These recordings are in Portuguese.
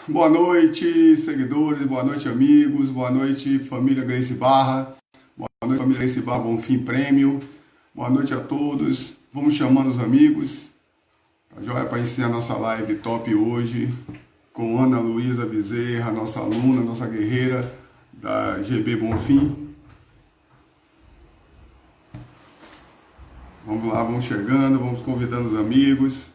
Boa noite, seguidores, boa noite, amigos, boa noite, família Grace Barra, boa noite, família Grace Barra Bonfim Prêmio, boa noite a todos. Vamos chamando os amigos, tá joia? Para iniciar nossa live top hoje, com Ana Luísa Bezerra, nossa aluna, nossa guerreira da GB Bonfim. Vamos lá, vamos chegando, vamos convidando os amigos.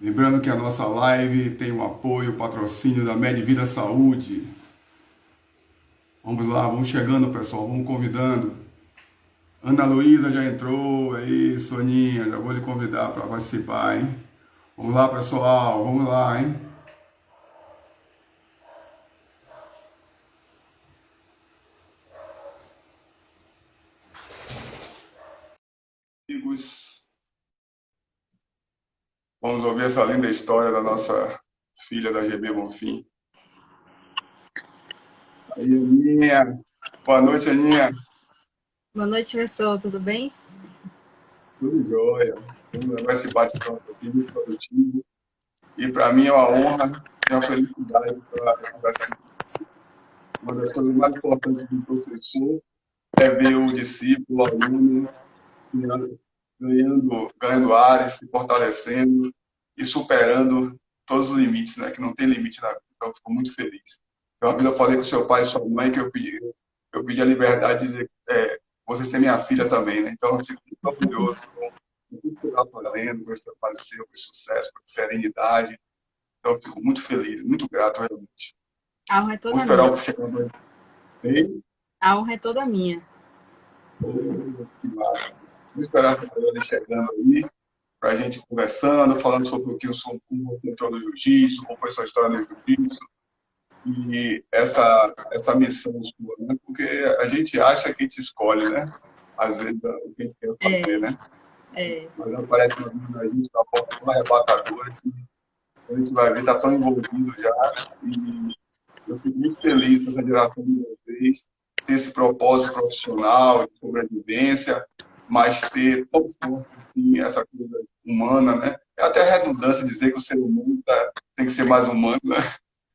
Lembrando que a nossa live tem o apoio, o patrocínio da Medvida Saúde. Vamos lá, vamos chegando, pessoal, vamos convidando. Ana Luísa já entrou, aí, Soninha, já vou lhe convidar para participar, hein? Vamos lá, pessoal, vamos lá, hein? Amigos, vamos ouvir essa linda história da nossa filha da GB Bonfim. Aí, Aninha. Boa noite, Aninha. Boa noite, professor. Tudo bem? Tudo jóia. Vamos levar esse bate-papo aqui muito produtivo. E para mim é uma honra e uma felicidade para conversar com você. Uma das coisas mais importantes do professor é ver o discípulo, o aluno, ganhando áreas, se fortalecendo e superando todos os limites, né? Que não tem limite na vida. Então, eu fico muito feliz. Eu falei com seu pai e sua mãe que eu pedi a liberdade de dizer você ser minha filha também, né? Então, eu fico muito orgulhoso com tudo que você está fazendo, com esse trabalho seu, com esse sucesso, com essa serenidade. Então, eu fico muito feliz, muito grato, realmente. A honra é Vou toda esperar minha. o chegar mais bem. A honra é toda minha. Que massa. Vou esperar essa galera chegando aí, para a gente conversando, falando sobre o que eu sou, como você entrou no jiu-jitsu, como foi sua história no jiu-jitsu, e essa missão sua, né? Porque a gente acha que a gente escolhe, né? Às vezes, o que a gente quer fazer, né? É, Mas aparece na vida da gente de uma forma tão arrebatadora que a gente vai ver, está tão envolvido já, e eu fico muito feliz com essa geração de vocês, ter esse propósito profissional, de sobrevivência, mas ter todos nós, assim, essa coisa humana, né? É até redundância dizer que o ser humano tem que ser mais humano, né?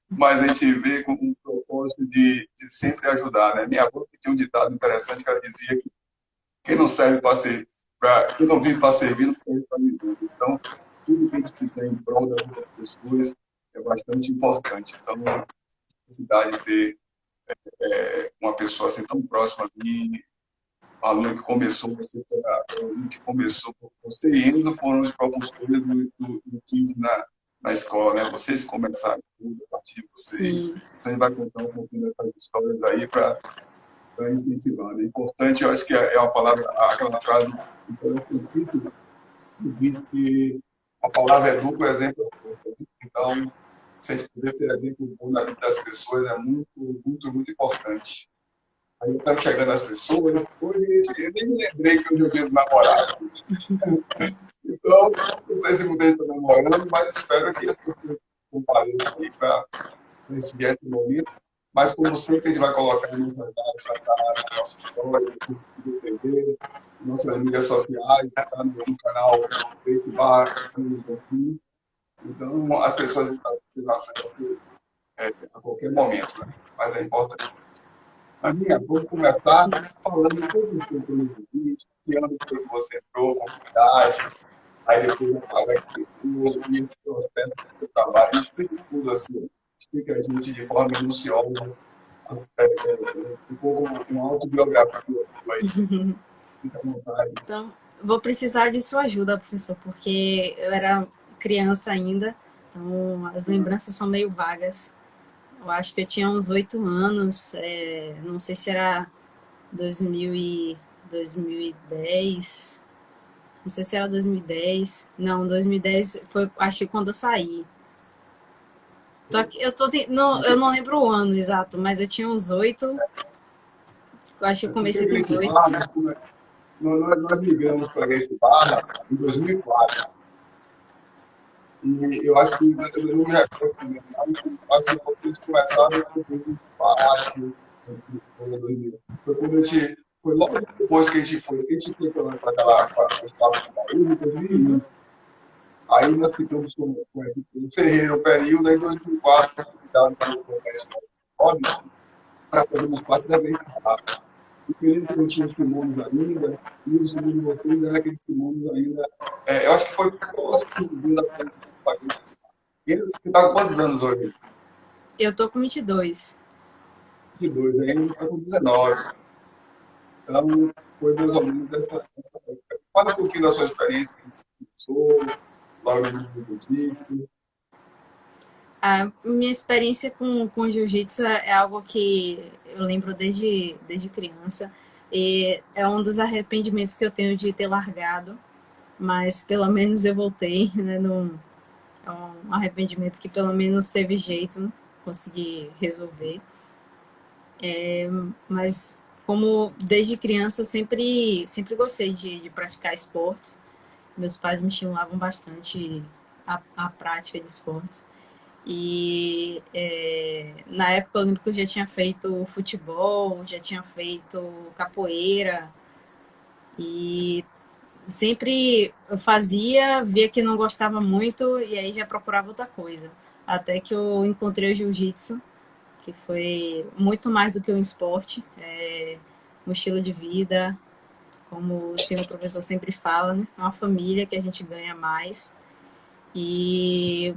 Mas a gente vê com um propósito de sempre ajudar, né? Minha avó tinha um ditado interessante que ela dizia que quem não serve para ser, quem não vive para servir, não serve para viver. Então, tudo que a gente fizer em prol das outras pessoas é bastante importante. Então, a necessidade de ter uma pessoa assim tão próxima a mim, um aluno que começou, você foi o aluno que começou, você e Enzo foram os propulsores do Kids na escola, né? Vocês começaram tudo a partir de vocês. sim. Então, a gente vai contar um pouquinho dessas histórias aí para incentivar. É importante, eu acho que é uma palavra, aquela frase interessantíssima, que diz que a palavra educa, o exemplo é força. Então, se a gente puder ser exemplo bom na vida das pessoas, é muito, muito, muito importante. Aí estão chegando as pessoas. Hoje eu nem me lembrei que hoje é o dia dos namorados. Então, não sei se vocês estão namorando, mas espero que as pessoas compareçam aí para a gente ver esse momento. Mas, como sempre, a gente vai colocar a nossa data, a nossa história, do TV, nossas mídias sociais, tá no canal Facebook, no YouTube. Então, as pessoas vão ter acesso a qualquer momento, né? Mas é importante. Aninha, vamos começar falando como você entrou no jiu-jitsu, que ano foi que você entrou, com que idade, aí depois a Alex entrou, e esse processo do seu trabalho. Me explica tudo assim, explica a gente de forma minuciosa, um pouco uma autobiografia sua aí, fica à vontade. Então, vou precisar de sua ajuda, professor, porque eu era criança ainda, então as lembranças são meio vagas. Eu acho que eu tinha uns 8 anos, não sei se era 2000 e 2010, não sei se era 2010, não, 2010 foi, acho que quando eu saí. Eu não lembro o ano exato, mas eu tinha uns 8, acho que eu Porque comecei com uns Gracie 8. Barra, nós migramos para Gracie Barra em 2004. E eu acho que eu não me recordo também, acho que eles começaram em 2004, foi quando a gente, foi logo depois que a gente foi para aquela, para o espaço de Baú, em 2001. Aí nós ficamos com a equipe do Ferreira, o período, aí em 2004, convidados para fazermos parte da Vem Ferrari. O período que não tinha os kimonos ainda, e o segundo de vocês era aqueles kimonos ainda. Eu acho que foi próximo da país. Ele está com quantos anos hoje? Eu tô com 22. 22, aí ele está com 19. Então, foi mais ou menos essa época. Fala um pouquinho da sua experiência, que você começou, logo no jiu-jitsu. A minha experiência com jiu-jitsu é algo que eu lembro desde criança. E é um dos arrependimentos que eu tenho de ter largado, mas pelo menos eu voltei, né? É um arrependimento que pelo menos teve jeito, né? Consegui resolver. Mas como desde criança eu sempre gostei de praticar esportes. Meus pais me estimulavam bastante a prática de esportes. E na época eu lembro que eu já tinha feito futebol, já tinha feito capoeira e sempre eu fazia, via que não gostava muito e aí já procurava outra coisa. Até que eu encontrei o jiu-jitsu, que foi muito mais do que um esporte, um estilo de vida, como o senhor professor sempre fala, né? Uma família que a gente ganha mais. E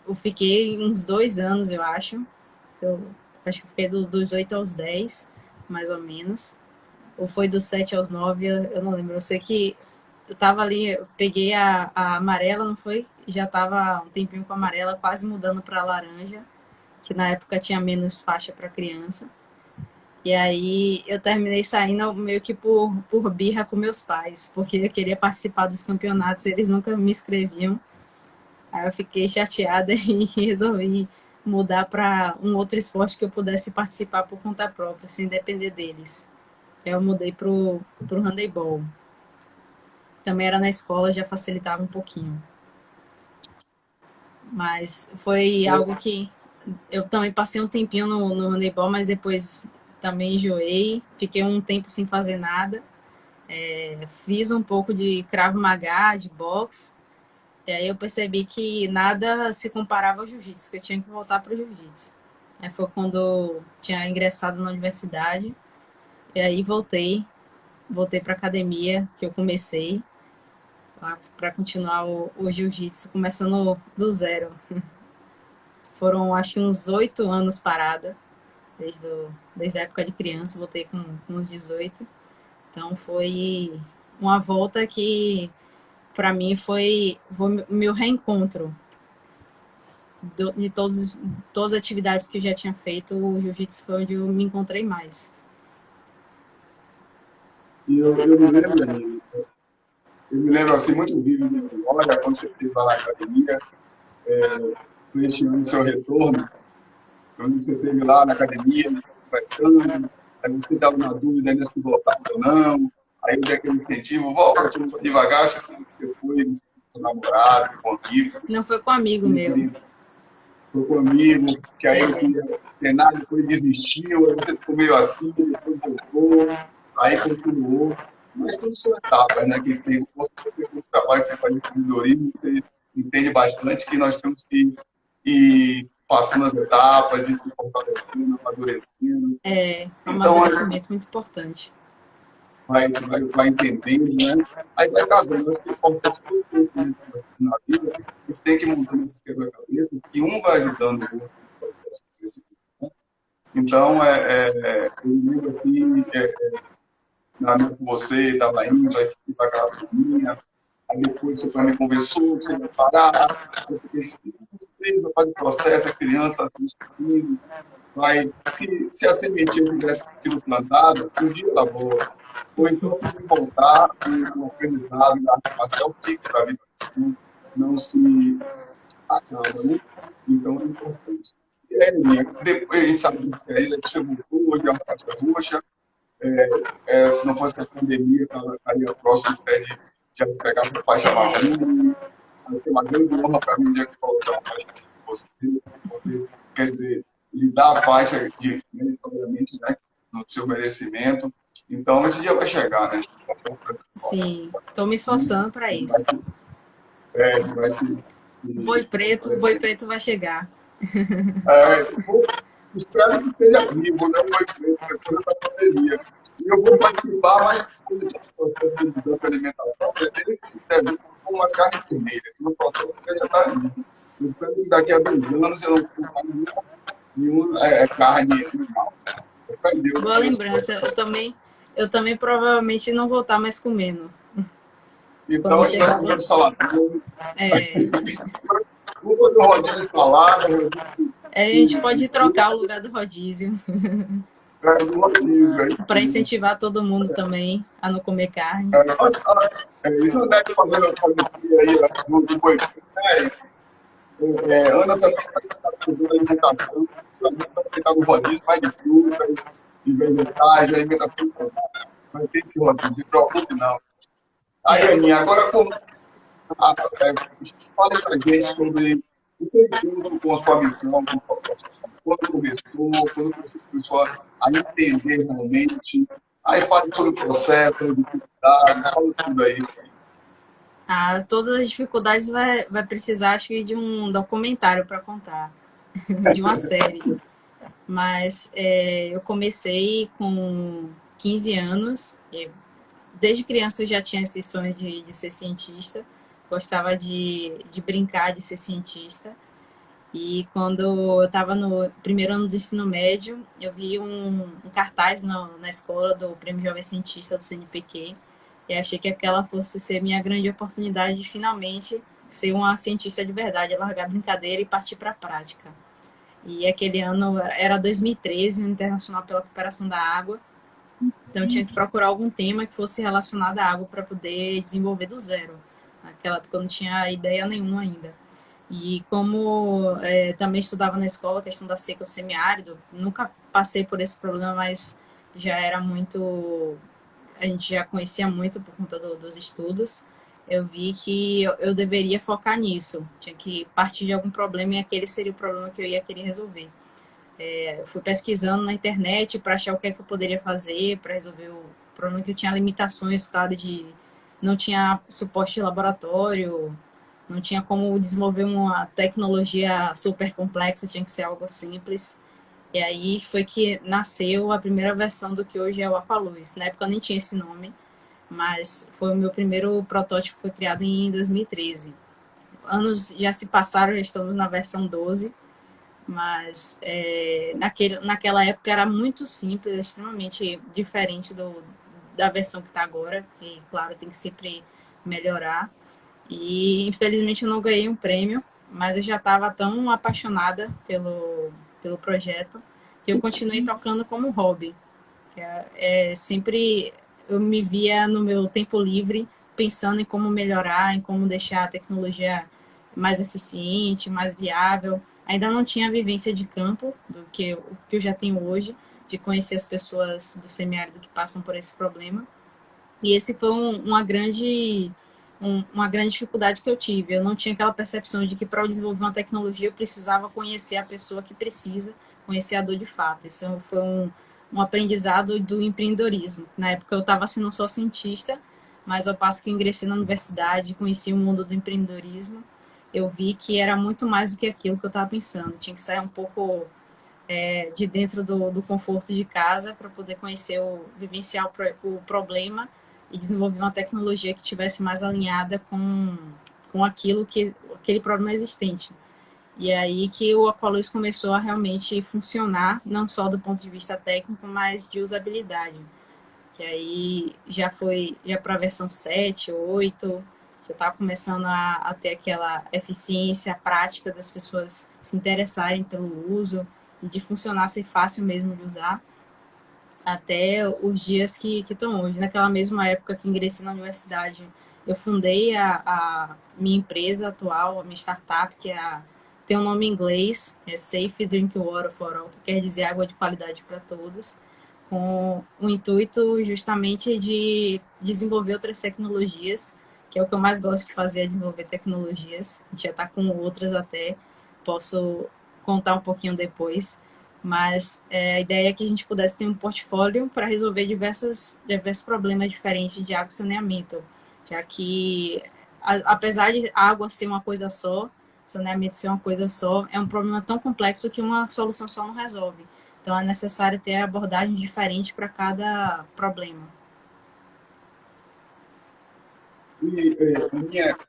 eu fiquei uns 2 anos, eu acho. Eu acho que fiquei dos 8 aos 10, mais ou menos. Ou foi dos 7 aos 9, eu não lembro. Eu sei que eu tava ali, eu peguei a amarela, não foi? Já tava um tempinho com a amarela, quase mudando para laranja, que na época tinha menos faixa para criança. E aí eu terminei saindo meio que por birra com meus pais, porque eu queria participar dos campeonatos, eles nunca me inscreviam. Aí eu fiquei chateada e resolvi mudar para um outro esporte que eu pudesse participar por conta própria, sem depender deles. Eu mudei pro handebol. Também era na escola, já facilitava um pouquinho. Mas foi algo que eu também passei um tempinho no handebol, mas depois também enjoei. Fiquei um tempo sem fazer nada. Fiz um pouco de Krav Maga, de boxe. E aí eu percebi que nada se comparava ao jiu-jitsu, que eu tinha que voltar para o jiu-jitsu. Aí foi quando eu tinha ingressado na universidade. E aí voltei para academia que eu comecei para continuar o jiu-jitsu, começando do zero. Foram acho que uns 8 anos parada, desde a época de criança, voltei com uns 18. Então foi uma volta que para mim foi o meu reencontro de todas as atividades que eu já tinha feito. O jiu-jitsu foi onde eu me encontrei mais. E eu me lembro, eu me lembro assim muito vivo de memória, quando você esteve lá na academia, este ano, seu retorno, quando você esteve lá na academia, conversando, aí você estava na dúvida ainda se voltava ou não, aí eu dei aquele incentivo, volta, devagar, acho que você foi com o namorado, com o amigo, Não foi com um amigo ele meu. queria, foi com o amigo, que aí ele É, queria treinar, depois desistiu, aí você ficou meio assim, depois voltou, aí continuou, mas tudo são etapas, né, que tem, você com esse trabalho que você faz de empreendedorismo, você entende bastante que nós temos que ir passando as etapas e se fortalecendo, amadurecendo. um Então, amadurecimento muito importante. vai entendendo, né? Aí vai casando. Eu acho que conforme todos os conhecimentos que nós temos na vida, você tem que ir montando esses quebra-cabeças e um vai ajudando o outro no processo desse tipo, né? Então, eu me lembro assim, na época que você estava indo, aí fui para aquela turminha, aí depois seu pai me conversou, você vai parar, eu fiquei assim, vai fazer o processo, a criança se discutindo, vai, se a sementinha tivesse sido plantada, um dia ela volta. Ou então, se não voltar, o aprendizado da arte marcial fica para a vida, não se acaba, né? Então, é importante. E aí, menina, depois, sabe, desse período, você voltou, hoje é uma faixa roxa, se não fosse a pandemia, estaria próximo até de já pegar a faixa marrom, vai ser uma grande honra para mim um dia que colocar uma faixa de você, quer dizer, lhe dar a faixa de meritoriamente, né, no seu merecimento. Então, esse dia vai chegar, né? Sim, estou me esforçando para isso. Que vai O boi preto vai chegar. espero que seja vivo, né? Foi feito depois da pandemia. E eu vou participar, mas quando tiver um processo de mudança de alimentação, pretendo que deve com umas carnes vermelhas, que no processo vegetariano. Eu espero que daqui a 2 anos eu não coma nenhuma carne animal. Eu fé em Deus, Boa Deus lembrança. pode. Eu também provavelmente não vou estar mais comendo. Então, Quando a gente vai chegar comer lá. um saladão. É, Vou fazer um rodízio de salada, um rodízio a gente pode trocar o lugar do rodízio do rodízio. É para isso. incentivar todo mundo também a não comer carne. Isso é o Neto fazendo a travessia aí do boi. Ana também está cuidando da alimentação. A gente vai tentar no rodízio mais de frutas, de vegetais, de alimentação saudável. Vai ter esse rodízio, não se preocupe não. Aí, É, Aninha, agora a, é, fale para gente sobre o seu encontro com a sua missão, com a sua profissão. Quando começou, quando você começou a entender realmente. Aí fale sobre o processo, as dificuldades, fala tudo aí. todas as dificuldades vai precisar, acho que, de um documentário para contar, de uma série. Mas eu comecei com 15 anos. Desde criança eu já tinha esse sonho de ser cientista. Gostava de brincar de ser cientista. E quando eu estava no primeiro ano do ensino médio, eu vi um cartaz na escola do Prêmio Jovem Cientista do CNPq. E achei que aquela fosse ser minha grande oportunidade de finalmente ser uma cientista de verdade, largar a brincadeira e partir para a prática. E aquele ano era 2013, o Internacional pela Recuperação da Água. Então eu tinha que procurar algum tema que fosse relacionado à água para poder desenvolver do zero. Naquela época eu não tinha ideia nenhuma ainda. E como também estudava na escola a questão da seca, o semiárido, nunca passei por esse problema, mas já era muito. A gente já conhecia muito por conta dos estudos. Eu vi que eu deveria focar nisso. Tinha que partir de algum problema e aquele seria o problema que eu ia querer resolver. Eu fui pesquisando na internet para achar o que é que eu poderia fazer para resolver o problema, que eu tinha limitações, claro, de não tinha suporte de laboratório, não tinha como desenvolver uma tecnologia super complexa, tinha que ser algo simples. E aí foi que nasceu a primeira versão do que hoje é o Aqualuz. Na época eu nem tinha esse nome, mas foi o meu primeiro protótipo, foi criado em 2013. Anos já se passaram, já estamos na versão 12, mas naquela época era muito simples, extremamente diferente da versão que está agora, que, claro, tem que sempre melhorar. E, infelizmente, eu não ganhei um prêmio, mas eu já estava tão apaixonada pelo projeto que eu continuei tocando como hobby. Sempre eu me via no meu tempo livre pensando em como melhorar, em como deixar a tecnologia mais eficiente, mais viável. Ainda não tinha a vivência de campo do que o que eu já tenho hoje, de conhecer as pessoas do semiárido que passam por esse problema. E esse foi uma grande dificuldade que eu tive. Eu não tinha aquela percepção de que para eu desenvolver uma tecnologia eu precisava conhecer a pessoa que precisa, conhecer a dor de fato. Isso foi um aprendizado do empreendedorismo. Na época eu estava sendo só cientista, mas ao passo que eu ingressei na universidade, conheci o mundo do empreendedorismo, eu vi que era muito mais do que aquilo que eu estava pensando. Tinha que sair um pouco de dentro do conforto de casa para poder conhecer vivenciar o problema e desenvolver uma tecnologia que tivesse mais alinhada com aquele problema existente. E é aí que o Aqualuz começou a realmente funcionar, não só do ponto de vista técnico, mas de usabilidade. Que aí já para a versão 7, 8, já estava começando a ter aquela eficiência prática das pessoas se interessarem pelo uso e de funcionar, ser fácil mesmo de usar, até os dias que estão hoje. Naquela mesma época que ingressei na universidade, eu fundei a minha empresa atual, a minha startup, tem um nome em inglês, é Safe Drinking Water for All, que quer dizer água de qualidade para todos, com o intuito justamente de desenvolver outras tecnologias, que é o que eu mais gosto de fazer, é desenvolver tecnologias. A gente já está com outras até, posso contar um pouquinho depois, mas a ideia é que a gente pudesse ter um portfólio para resolver diversos problemas diferentes de água e saneamento, já que apesar de água ser uma coisa só, saneamento ser uma coisa só, é um problema tão complexo que uma solução só não resolve. Então é necessário ter abordagem diferente para cada problema.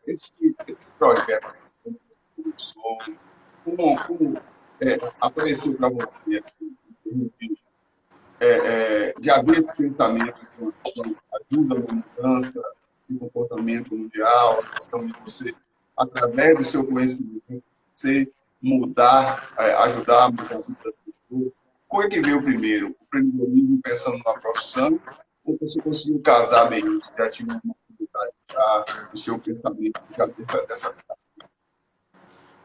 Esse projeto que você começou, como apareceu para você aqui, de haver esse pensamento de ajuda na mudança de comportamento mundial, a questão de você, através do seu conhecimento, você mudar, ajudar a mudar a vida das pessoas. Qual é que veio primeiro? O empreendedorismo pensando na profissão ou você conseguiu casar bem isso? Já tinha uma oportunidade para o seu pensamento dessa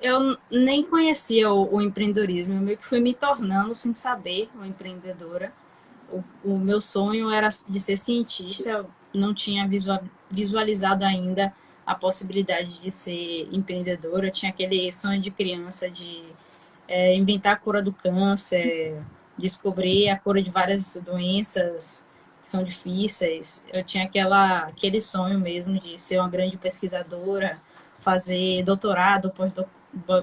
Eu nem conhecia o empreendedorismo, eu meio que fui me tornando, sem saber, uma empreendedora. O meu sonho era de ser cientista, eu não tinha visualizado ainda a possibilidade de ser empreendedora. Eu tinha aquele sonho de criança de inventar a cura do câncer, descobrir a cura de várias doenças que são difíceis. Eu tinha aquele sonho mesmo de ser uma grande pesquisadora, fazer doutorado,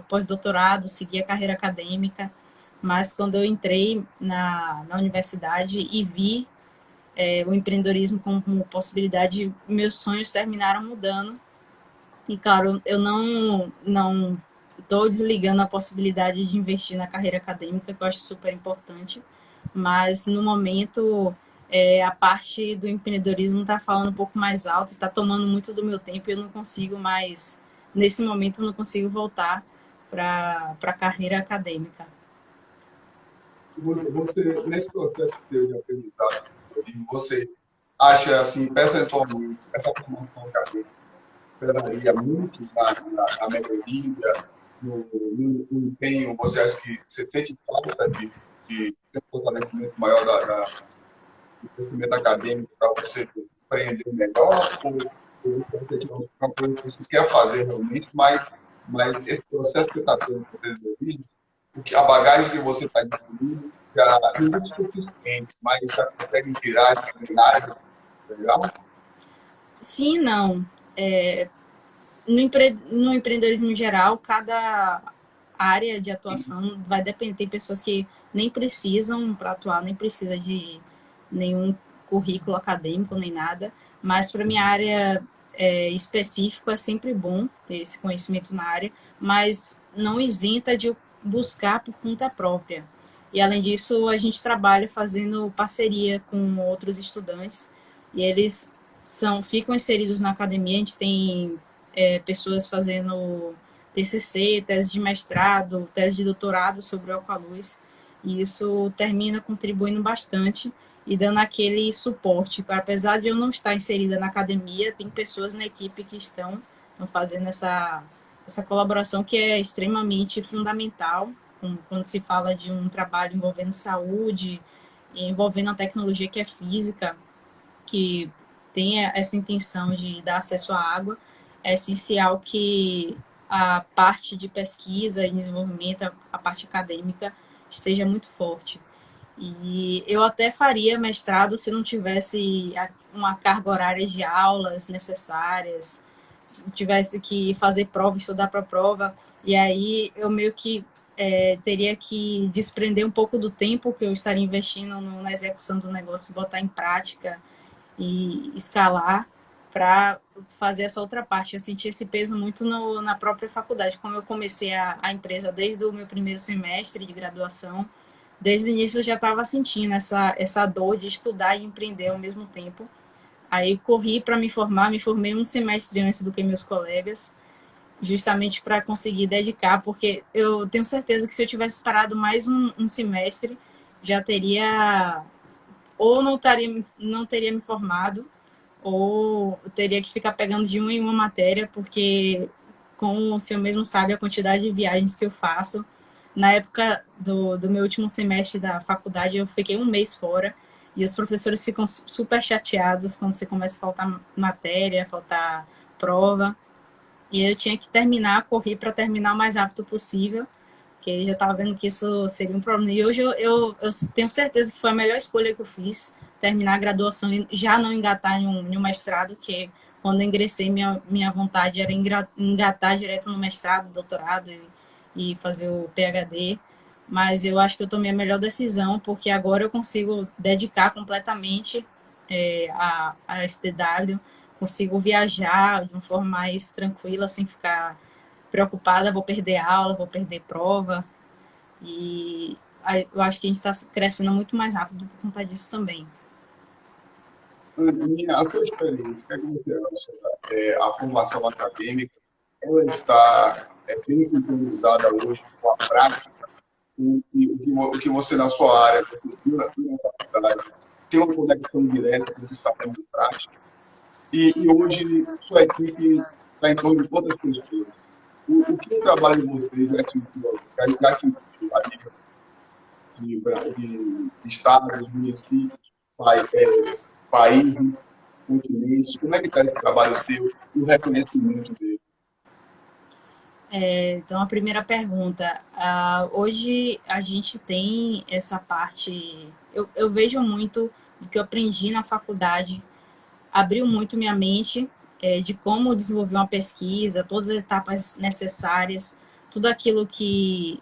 pós-doutorado, seguir a carreira acadêmica. Mas quando eu entrei na universidade e vi o empreendedorismo como possibilidade, meus sonhos terminaram mudando. E, claro, eu não estou desligando a possibilidade de investir na carreira acadêmica, que eu acho super importante, mas no momento a parte do empreendedorismo está falando um pouco mais alto, está tomando muito do meu tempo e eu não consigo mais, nesse momento, não consigo voltar para a carreira acadêmica. Nesse processo de aprendizado, você acha, assim, percentualmente, essa formação acadêmica pesaria muito na melhoria, no empenho? Você acha que você sente falta de ter um fortalecimento maior do crescimento acadêmico para você compreender melhor? Ou é uma coisa que você quer fazer realmente, mas esse processo que você está tendo com o desenvolvimento, a bagagem que você está adquirindo, já não é suficiente, mas já consegue virar essa engrenagem, legal? Sim, não. No empreendedorismo em geral, cada área de atuação vai depender. Tem pessoas que nem precisam para atuar, nem precisa de nenhum currículo acadêmico nem nada, mas para minha área específica é sempre bom ter esse conhecimento na área, mas não isenta de buscar por conta própria. E além disso, a gente trabalha fazendo parceria com outros estudantes e eles ficam inseridos na academia. A gente tem pessoas fazendo TCC, tese de mestrado, tese de doutorado sobre o Alcaluz, e isso termina contribuindo bastante e dando aquele suporte. Apesar de eu não estar inserida na academia, tem pessoas na equipe que estão fazendo essa colaboração que é extremamente fundamental quando se fala de um trabalho envolvendo saúde, envolvendo a tecnologia que é física, que tem essa intenção de dar acesso à água. É essencial que a parte de pesquisa e desenvolvimento, a parte acadêmica, esteja muito forte. E eu até faria mestrado se não tivesse uma carga horária de aulas necessárias, tivesse que fazer prova, estudar para prova, e aí eu meio que teria que desprender um pouco do tempo que eu estaria investindo na execução do negócio, botar em prática e escalar para fazer essa outra parte. Eu senti esse peso muito na própria faculdade. Como eu comecei a empresa desde o meu primeiro semestre de graduação, desde o início eu já estava sentindo essa dor de estudar e empreender ao mesmo tempo. Aí corri para me formei um semestre antes do que meus colegas, justamente para conseguir dedicar, porque eu tenho certeza que se eu tivesse parado mais um semestre, já teria ou não teria me formado, ou teria que ficar pegando de uma em uma matéria, porque, como o senhor mesmo sabe, a quantidade de viagens que eu faço. Na época do meu último semestre da faculdade, eu fiquei um mês fora, e os professores ficam super chateados quando você começa a faltar matéria, faltar prova. E eu tinha que correr para terminar o mais rápido possível, que ele já estava vendo que isso seria um problema. E hoje eu tenho certeza que foi a melhor escolha que eu fiz, terminar a graduação e já não engatar em um mestrado, que quando eu ingressei, minha vontade era engatar direto no mestrado, doutorado e fazer o PhD. Mas eu acho que eu tomei a melhor decisão, porque agora eu consigo dedicar completamente a STW, consigo viajar de uma forma mais tranquila, sem ficar preocupada, vou perder aula, vou perder prova. E eu acho que a gente está crescendo muito mais rápido por conta disso também. Aninha, a sua experiência, o que é que você acha? A formação acadêmica, ela está bem sincronizada hoje com a prática? O que você, na sua área, você viu na faculdade, tem uma conexão direta com o que está sendo prática? E hoje, sua equipe está em torno de quantas pessoas? O que o trabalho de vocês já atingiu a nível de estados, municípios, países, continentes? Como é que está esse trabalho seu e o reconhecimento dele? Então, a primeira pergunta. Hoje a gente tem essa parte. Eu vejo muito do que eu aprendi na faculdade, abriu muito minha mente de como desenvolver uma pesquisa, todas as etapas necessárias, tudo aquilo que.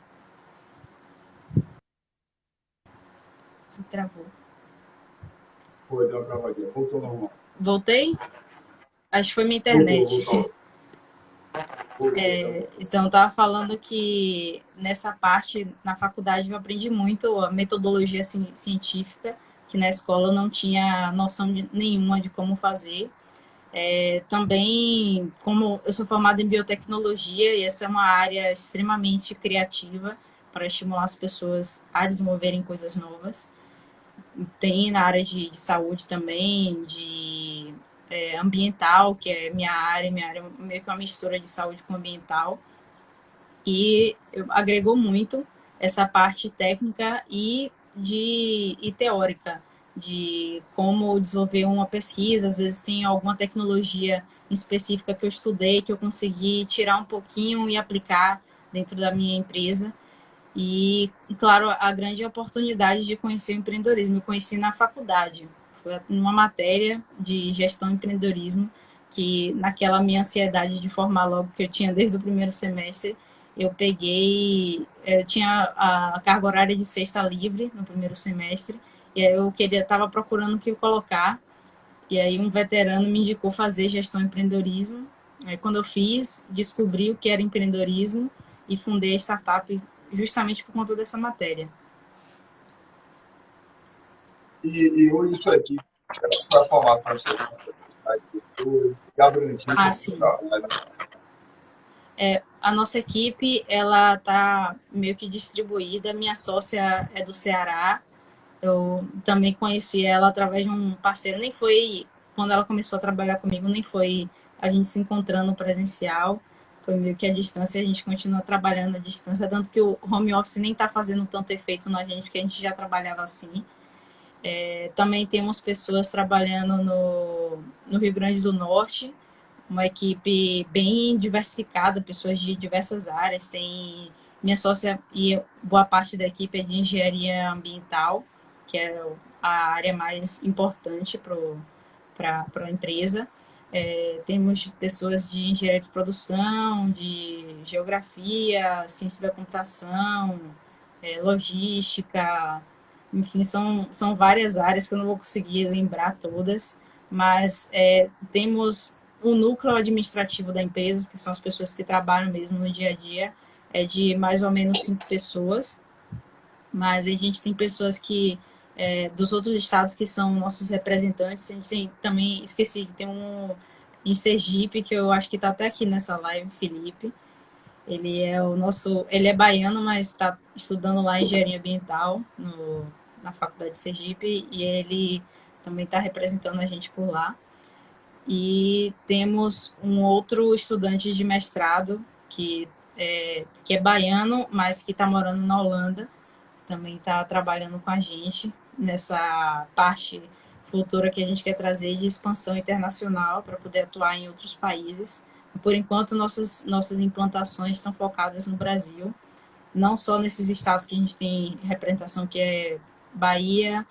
Travou. Foi, deu uma travadinha. Voltou normal. Voltei? Acho que foi minha Voltou, internet. voltou. Voltou, tá bom. Então, eu estava falando que nessa parte, na faculdade, eu aprendi muito a metodologia científica, que na escola eu não tinha noção nenhuma de como fazer. Também, como eu sou formada em biotecnologia, e essa é uma área extremamente criativa para estimular as pessoas a desenvolverem coisas novas. Tem na área de saúde também, de ambiental, que é minha área é meio que uma mistura de saúde com ambiental. E agregou muito essa parte técnica e teórica de como desenvolver uma pesquisa. Às vezes tem alguma tecnologia específica que eu estudei, que eu consegui tirar um pouquinho e aplicar dentro da minha empresa. E, claro, a grande oportunidade de conhecer o empreendedorismo. Eu conheci na faculdade. Foi uma matéria de gestão e empreendedorismo que, naquela minha ansiedade de formar logo, que eu tinha desde o primeiro semestre, eu peguei... Eu tinha a carga horária de sexta livre no primeiro semestre, e aí eu estava procurando o que colocar, e aí um veterano me indicou fazer gestão e empreendedorismo. Aí quando eu fiz, descobri o que era empreendedorismo e fundei a startup justamente por conta dessa matéria. E hoje sua equipe, para a formação de sua quantidade de pessoas, e abrangência do seu Sim. trabalho? A nossa equipe, ela tá meio que distribuída. Minha sócia é do Ceará. Eu também conheci ela através de um parceiro. Nem foi quando ela começou a trabalhar comigo, nem foi a gente se encontrando presencial. Foi meio que a distância, a gente continua trabalhando à distância, tanto que o home office nem está fazendo tanto efeito na gente, porque a gente já trabalhava assim. Também temos pessoas trabalhando no Rio Grande do Norte, uma equipe bem diversificada, pessoas de diversas áreas. Tem minha sócia e boa parte da equipe é de engenharia ambiental, que é a área mais importante para a empresa. Temos pessoas de engenharia de produção, de geografia, ciência da computação, logística, enfim, são várias áreas que eu não vou conseguir lembrar todas, mas temos o núcleo administrativo da empresa, que são as pessoas que trabalham mesmo no dia a dia, é de mais ou menos 5 pessoas, mas a gente tem pessoas que dos outros estados que são nossos representantes. A gente tem, também esqueci que tem um em Sergipe, que eu acho que está até aqui nessa live, Felipe. Ele é baiano, mas está estudando lá engenharia ambiental na faculdade de Sergipe, e ele também está representando a gente por lá. E temos um outro estudante de mestrado que é baiano, mas que está morando na Holanda, também está trabalhando com a gente nessa parte futura que a gente quer trazer de expansão internacional para poder atuar em outros países. Por enquanto, nossas implantações estão focadas no Brasil, não só nesses estados que a gente tem representação, que é Bahia,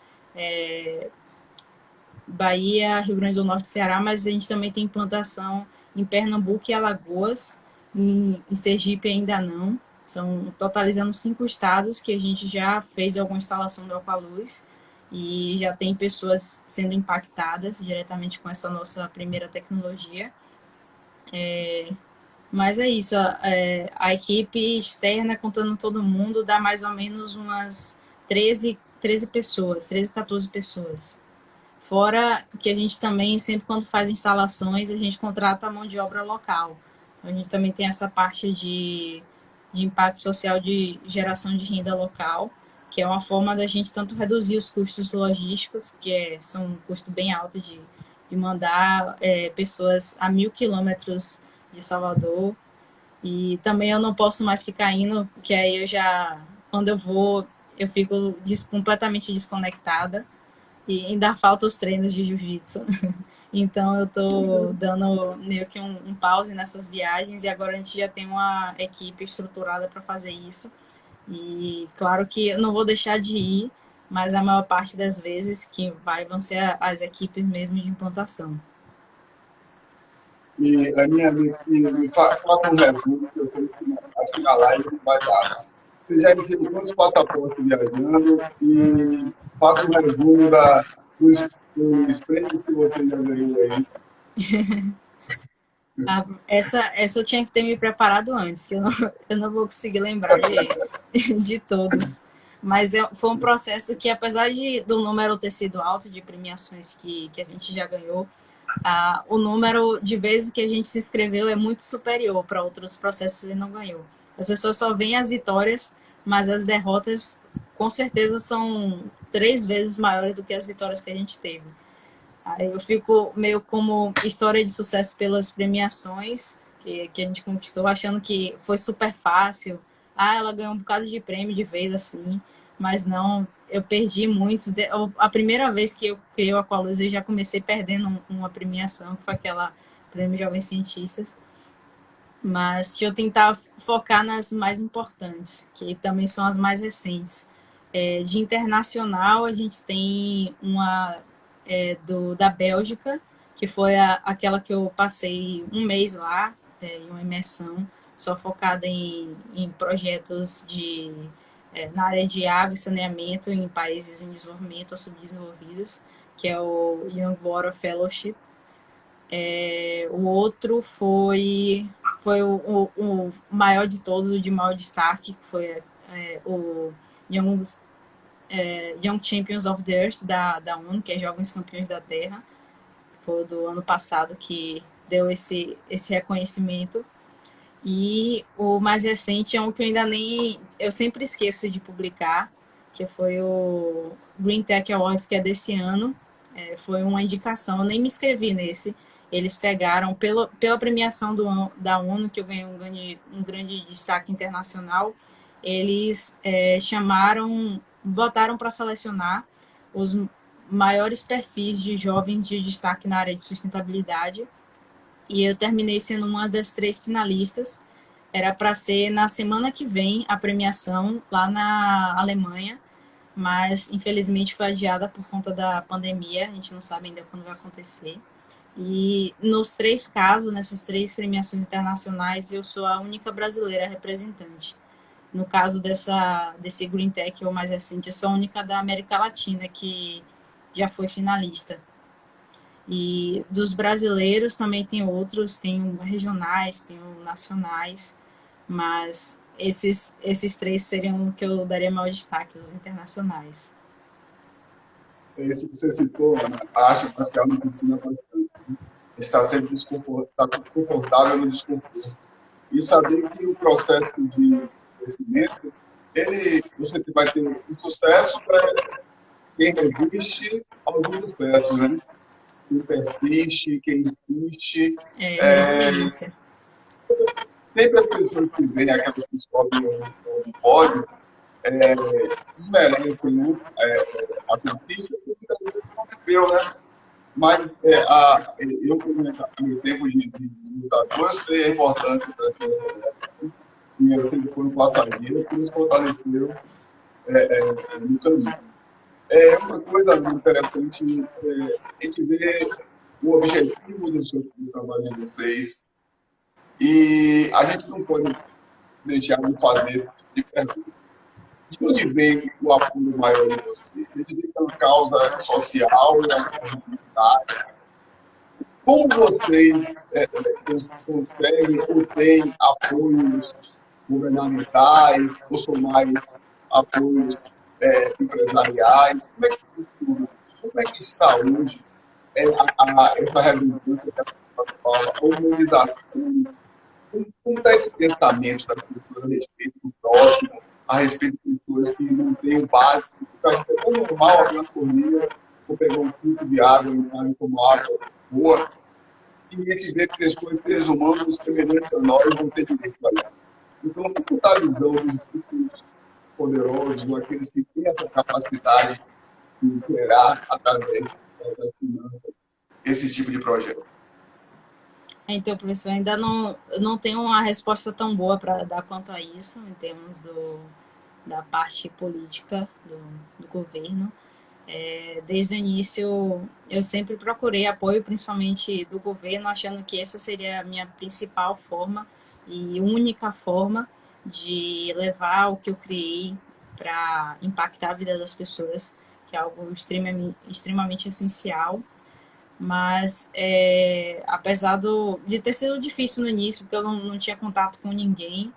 Bahia, Rio Grande do Norte e Ceará, mas a gente também tem implantação em Pernambuco e Alagoas, em Sergipe ainda não. São totalizando 5 estados que a gente já fez alguma instalação do Aqualuz e já tem pessoas sendo impactadas diretamente com essa nossa primeira tecnologia. Mas é isso, a equipe externa, contando todo mundo, dá mais ou menos umas 13 pessoas, 13, 14 pessoas. Fora que a gente também, sempre quando faz instalações, a gente contrata a mão de obra local. A gente também tem essa parte de impacto social de geração de renda local, que é uma forma da gente tanto reduzir os custos logísticos, são um custo bem alto de mandar pessoas a 1.000 quilômetros de Salvador. E também eu não posso mais ficar indo, porque aí quando eu vou, eu fico completamente desconectada e ainda falta os treinos de jiu-jitsu. Então eu tô dando meio que um pause nessas viagens e agora a gente já tem uma equipe estruturada para fazer isso. E claro que eu não vou deixar de ir, mas a maior parte das vezes que vão ser as equipes mesmo de implantação. E, Aninha, faça um resumo, que eu sei que acho que na live não vai dar. Você já emitiu quantos passaportes viajando e faça um resumo dos prêmios que você já ganhou aí. Essa eu tinha que ter me preparado antes, que eu não vou conseguir lembrar de todos. Mas foi um processo que, apesar do número ter sido alto de premiações que a gente já ganhou, o número de vezes que a gente se inscreveu é muito superior para outros processos e não ganhou. As pessoas só veem as vitórias, mas as derrotas com certeza são 3 vezes maiores do que as vitórias que a gente teve. Aí eu fico meio como história de sucesso pelas premiações que a gente conquistou, achando que foi super fácil. Ela ganhou um bocado de prêmio de vez assim, mas não, eu perdi muitos. A primeira vez que eu criei o Aqualuz, eu já comecei perdendo uma premiação, que foi aquela Prêmio Jovens Cientistas. Mas deixa eu tentar focar nas mais importantes, que também são as mais recentes. De internacional, a gente tem uma da Bélgica, que foi aquela que eu passei um mês lá, em uma imersão, só focada em projetos na área de água e saneamento em países em desenvolvimento ou subdesenvolvidos, que é o Young Water Fellowship. O outro foi o maior de todos, o de maior destaque, que foi o Young, Young Champions of the Earth da ONU, que é Jovens Campeões da Terra. Foi do ano passado que deu esse reconhecimento. E o mais recente é um que eu ainda nem. Eu sempre esqueço de publicar, que foi o Green Tech Awards, que é desse ano. Foi uma indicação, eu nem me inscrevi nesse. Eles pegaram, pela premiação da ONU, que eu ganhei um grande destaque internacional, eles botaram para selecionar os maiores perfis de jovens de destaque na área de sustentabilidade. E eu terminei sendo uma das 3 finalistas. Era para ser na semana que vem a premiação lá na Alemanha, mas infelizmente foi adiada por conta da pandemia. A gente não sabe ainda quando vai acontecer. E nos 3 casos, nessas 3 premiações internacionais, eu sou a única brasileira representante. No caso desse Green Tech, ou mais recente, eu sou a única da América Latina que já foi finalista. E dos brasileiros também tem outros, tem regionais, tem nacionais, mas esses 3 seriam os que eu daria maior destaque, os internacionais. Esse que você citou, Ana, a arte marcial nos ensina bastante. Né? Estar sempre estar confortável no desconforto. E saber que o processo de crescimento, você vai ter um sucesso para quem resiste aos insucessos, né? Quem persiste, quem insiste. Resiliência. Sempre as pessoas que vêm, aquelas que sobem no pódio, desmerecem, né? A conquista, porque muitas vezes não viveu, né? Mas eu, como meu tempo de lutador, eu sei a importância da criança, e eu sei que foram passageiros que nos fortaleceram no caminho. Uma coisa interessante, a gente vê o objetivo do trabalho de vocês e a gente não pode deixar de fazer esse tipo de pergunta. De onde vem o apoio maior de vocês? A gente vê que é uma causa social, é uma causa humanitária. Como vocês conseguem ou têm apoios governamentais, ou são mais apoios empresariais? Como é que funciona? Como é que está hoje essa redundância que a senhora fala, a humanização? Como está esse pensamento das pessoas a respeito do próximo, a respeito de pessoas que não têm o básico? Porque eu acho que é tão normal abrir uma torneira ou pegar um copo de água em casa e tomar água boa, e a gente vê que pessoas, seres humanos semelhantes a nós, não têm direito a isso. Então, como está a visão dos grupos poderosos, ou aqueles que têm essa capacidade de gerar, através das finanças, esse tipo de projeto? Então, professor, ainda não tenho uma resposta tão boa para dar quanto a isso, em termos da parte política do governo. Desde o início, eu sempre procurei apoio, principalmente do governo, achando que essa seria a minha principal forma e única forma de levar o que eu criei para impactar a vida das pessoas, que é algo extremamente essencial. Mas, apesar de ter sido difícil no início, porque eu não tinha contato com ninguém,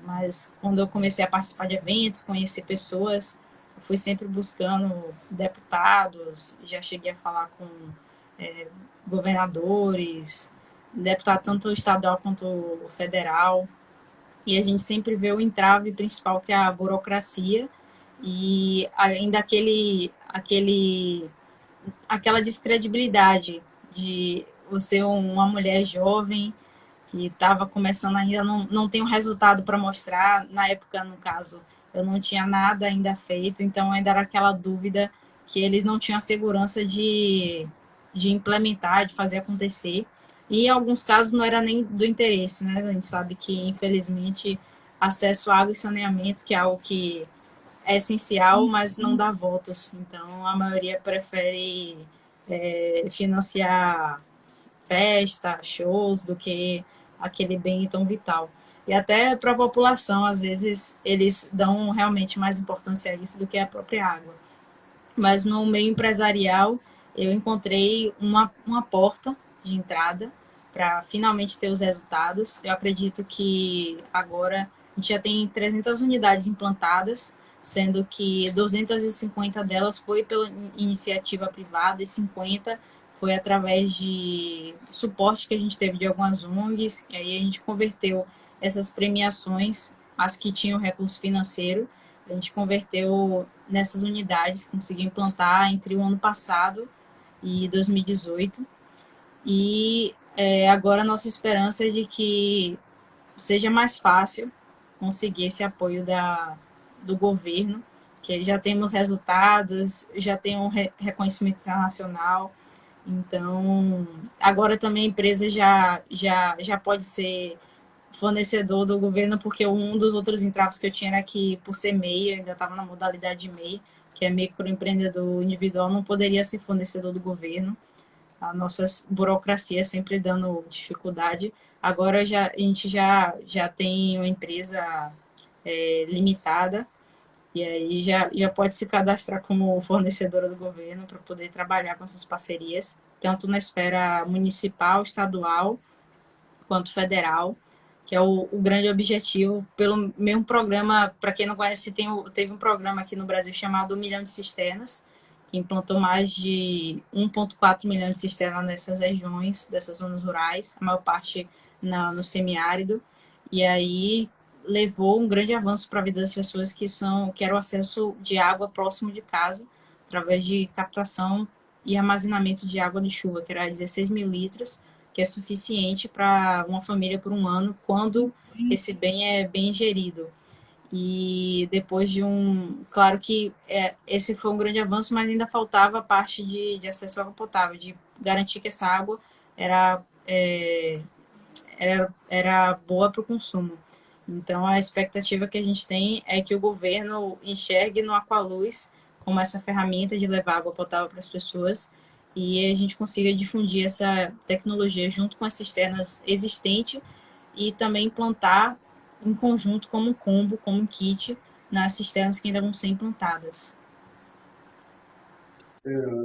mas quando eu comecei a participar de eventos, conhecer pessoas, eu fui sempre buscando deputados, já cheguei a falar com governadores, deputado tanto estadual quanto federal, e a gente sempre vê o entrave principal, que é a burocracia, e ainda aquela descredibilidade de você, uma mulher jovem que estava começando ainda, não tem um resultado para mostrar. Na época, no caso, eu não tinha nada ainda feito, então ainda era aquela dúvida que eles não tinham a segurança de implementar, de fazer acontecer. E em alguns casos não era nem do interesse, né? A gente sabe que, infelizmente, acesso à água e saneamento, que é algo que é essencial, mas não dá votos. Então, a maioria prefere financiar festa, shows, do que aquele bem tão vital. E até para a população, às vezes, eles dão realmente mais importância a isso do que a própria água. Mas no meio empresarial, eu encontrei uma porta de entrada para finalmente ter os resultados. Eu acredito que agora a gente já tem 300 unidades implantadas, sendo que 250 delas foi pela iniciativa privada e 50 foi através de suporte que a gente teve de algumas ONGs, e aí a gente converteu essas premiações, as que tinham recurso financeiro, a gente converteu nessas unidades, conseguiu implantar entre o ano passado e 2018. E agora a nossa esperança é de que seja mais fácil conseguir esse apoio do governo, que já temos resultados, já tem um reconhecimento internacional. Então, agora também a empresa já pode ser fornecedor do governo, porque um dos outros entraves que eu tinha era que, por ser MEI, eu ainda estava na modalidade de MEI, que é microempreendedor individual, não poderia ser fornecedor do governo. A nossa burocracia sempre dando dificuldade. Agora a gente já tem uma empresa limitada, e aí já pode se cadastrar como fornecedora do governo para poder trabalhar com essas parcerias, tanto na esfera municipal, estadual, quanto federal, que é o grande objetivo. Pelo mesmo programa, para quem não conhece, teve um programa aqui no Brasil chamado 1 milhão de cisternas, que implantou mais de 1,4 milhão de cisternas nessas regiões, dessas zonas rurais, a maior parte no semiárido, e aí levou um grande avanço para a vida das pessoas que era o acesso de água próximo de casa, através de captação e armazenamento de água de chuva, que era 16 mil litros, que é suficiente para uma família por um ano, quando esse bem é bem gerido. E depois de Claro que esse foi um grande avanço, mas ainda faltava a parte de acesso à água potável, de garantir que essa água era, é, era boa para o consumo. Então, a expectativa que a gente tem é que o governo enxergue no Aqualuz como essa ferramenta de levar água potável para as pessoas e a gente consiga difundir essa tecnologia junto com as cisternas existentes e também implantar em conjunto como um combo, como um kit, nas cisternas que ainda vão ser implantadas.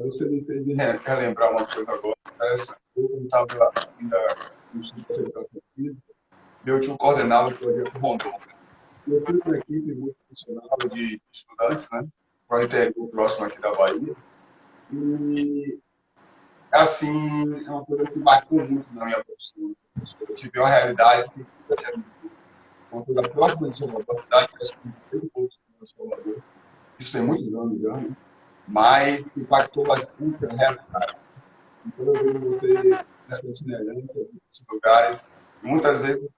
Você me fez relembrar uma coisa agora. Eu estava ainda no Instituto de Educação Física, meu tio coordenava o projeto Rondon. Eu fui com uma equipe multifuncional de estudantes, né, para o interior próximo aqui da Bahia. E, assim, é uma coisa que marcou muito na minha profissão. Eu tive uma realidade que nunca tinha vivido. Uma coisa próxima de Salvador, uma cidade que acho que tem 50 e poucos de Salvador. Isso tem muitos anos já, né? Mas impactou bastante a realidade. Então, eu vejo você nessa itinerância, nesses lugares, e muitas vezes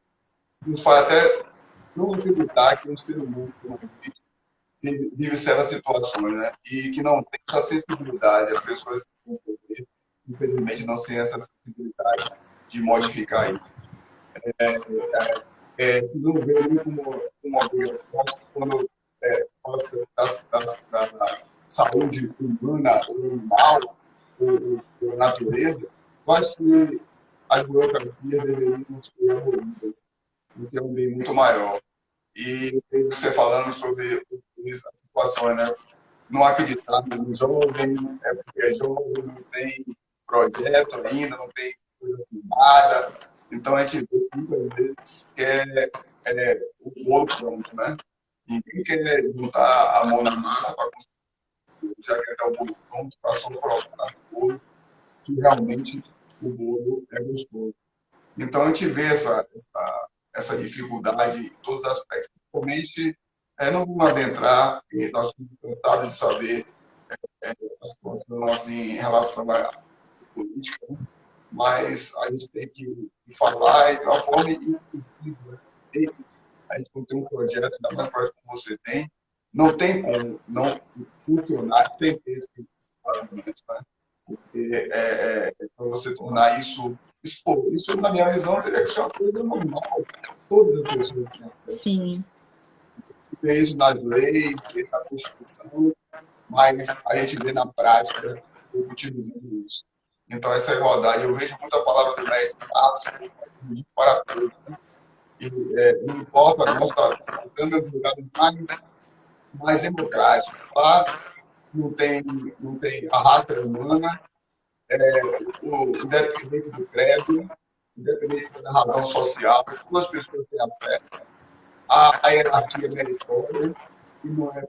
nos faz até não acreditar que um ser humano como a gente vive certas situações, né? E que não tem essa sensibilidade. As pessoas que têm poder, infelizmente, não têm essa sensibilidade de modificar isso. Se não vê nem como uma obrigação, acho que quando fala da saúde humana ou animal ou natureza, eu acho que as burocracias deveriam ser abolidas, porque é um bem muito maior. E você falando sobre as situações, né? Não acreditar no jovem, é porque é jovem, não tem projeto ainda, não tem coisa firmada. Então a gente vê que muitas vezes quer o bolo pronto, né? Ninguém quer juntar a mão na massa para conseguir, já quer dar o bolo pronto para só colocar no bolo, que realmente o bolo é gostoso. Então a gente vê essa dificuldade em todos os aspectos. Principalmente, não vamos adentrar, e nós estamos cansados de saber a situação assim, em relação à política, né? Mas a gente tem que falar de uma forma inclusiva. Né? A gente não tem um projeto, ainda mais projeto como você tem, não tem como não funcionar sem ter esse parâmetro, né? Porque para você tornar isso, na minha visão, teria que ser uma coisa normal. Todas as pessoas têm acesso. Sim. Tem isso nas leis, tem na Constituição, mas a gente vê na prática o utilizando isso. Então, essa igualdade, eu vejo muito a palavra do mestre Carlos, para todos. Né? E, não importa, nós estamos tentando os lugares mais democráticos. Lá não tem a raça humana, independente do credo, independente da razão social, todas as pessoas têm acesso à hierarquia meritória, e não é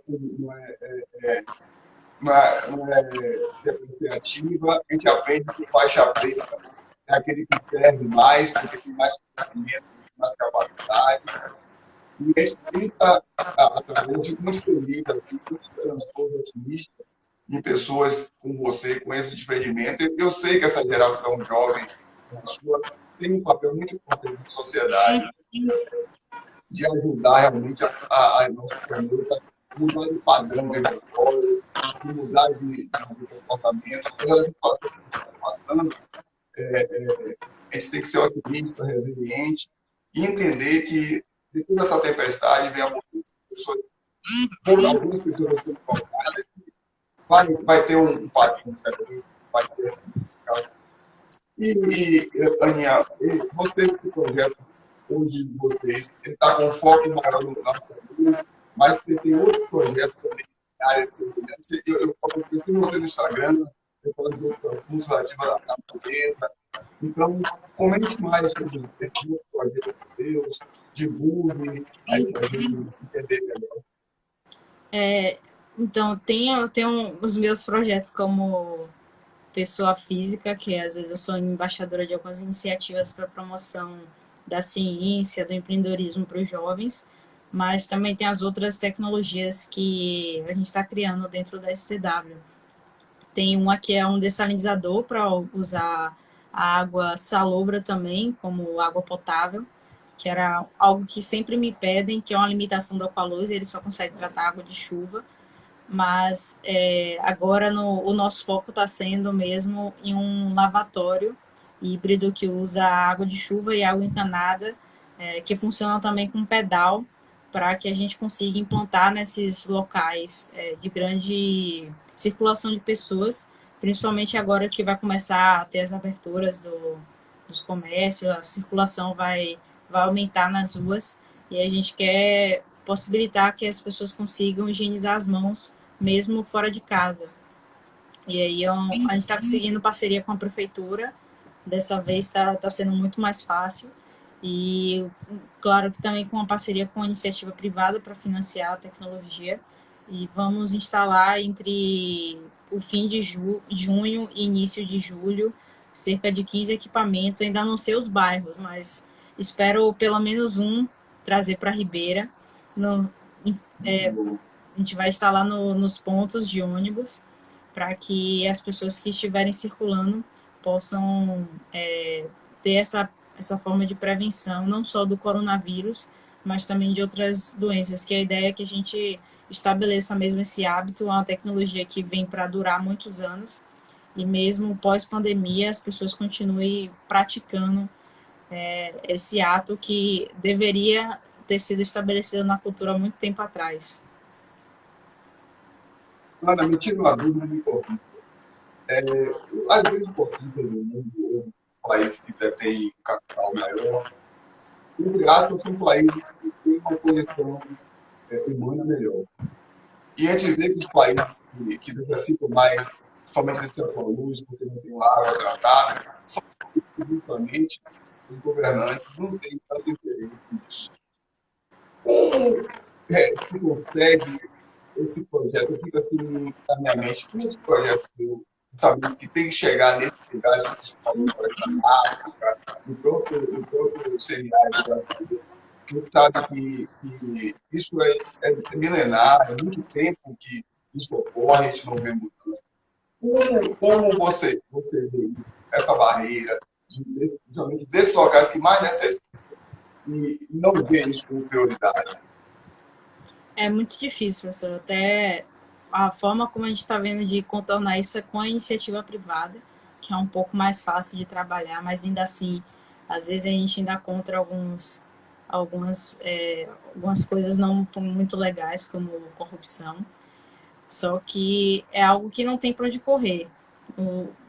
depreciativa. A gente aprende que faixa preta é aquele que serve mais, porque tem mais conhecimento, tem mais capacidade. E a gente tenta, através de muito feliz, muito esperançoso, otimista, em pessoas como você, com esse desprendimento. Eu sei que essa geração jovem, a sua, tem um papel muito importante na sociedade, de ajudar realmente a nosso planeta a mudar de padrão vibratório, de mudar de comportamento. Todas as situações que estão passando, a gente tem que ser otimista, resiliente e entender que de toda essa tempestade vem a mudança. Algumas pessoas vão ser tocadas, vai ter um padrão diferente, vai ter essa modificação. Aninha, você, esse projeto hoje de vocês, ele está com foco maior no país, mas você tem outros projetos também na área de segurança. Eu conheci você no Instagram, eu falo de outros assuntos relativos à natureza. Então, comente mais sobre esses outros projetos seus, divulgue aí para a gente entender melhor. Então, tenho os meus projetos como pessoa física, que às vezes eu sou embaixadora de algumas iniciativas para promoção da ciência, do empreendedorismo para os jovens, mas também tem as outras tecnologias que a gente está criando dentro da STW. Tem uma que é um dessalinizador para usar a água salobra também, como água potável, que era algo que sempre me pedem, que é uma limitação do Aqualuz, ele só consegue tratar água de chuva, mas agora o nosso foco está sendo mesmo em um lavatório híbrido que usa água de chuva e água encanada, que funciona também com pedal, para que a gente consiga implantar nesses locais de grande circulação de pessoas, principalmente agora que vai começar a ter as aberturas dos comércios, a circulação vai aumentar nas ruas e a gente quer possibilitar que as pessoas consigam higienizar as mãos mesmo fora de casa. E aí a gente está conseguindo parceria com a prefeitura, dessa vez está sendo muito mais fácil. E claro que também com uma parceria com a iniciativa privada para financiar a tecnologia. E vamos instalar entre o fim de junho e início de julho cerca de 15 equipamentos, ainda não sei os bairros, mas espero pelo menos um trazer para Ribeira. No, a gente vai instalar nos pontos de ônibus para que as pessoas que estiverem circulando possam ter essa forma de prevenção, não só do coronavírus, mas também de outras doenças, que a ideia é que a gente estabeleça mesmo esse hábito, uma tecnologia que vem para durar muitos anos, e mesmo pós-pandemia as pessoas continuem praticando esse ato que deveria ter sido estabelecido na cultura há muito tempo atrás. Ana, me tira uma dúvida muito importante. As grandes potências do mundo hoje, os países que detêm um capital maior, entre aspas, são países que têm uma condição humana melhor. E a gente vê que os países que necessitam mais, somente desse setor luz, porque não tem água tratada, são justamente os governantes não têm tanto interesse nisso. Como se consegue esse projeto? Eu fico assim na minha mente, como esse projeto sabendo que tem que chegar nesses lugares que estão falando, por exemplo, na África, no próprio semiárido brasileiro, que a gente sabe que isso é milenar, é muito tempo que isso ocorre, a gente não vê mudança. Como você vê essa barreira, justamente desses locais que mais necessitam e não vê isso como prioridade? É muito difícil, professor. Até a forma como a gente está vendo de contornar isso é com a iniciativa privada, que é um pouco mais fácil de trabalhar, mas ainda assim, às vezes a gente ainda encontra algumas coisas não muito legais, como corrupção. Só que é algo que não tem para onde correr.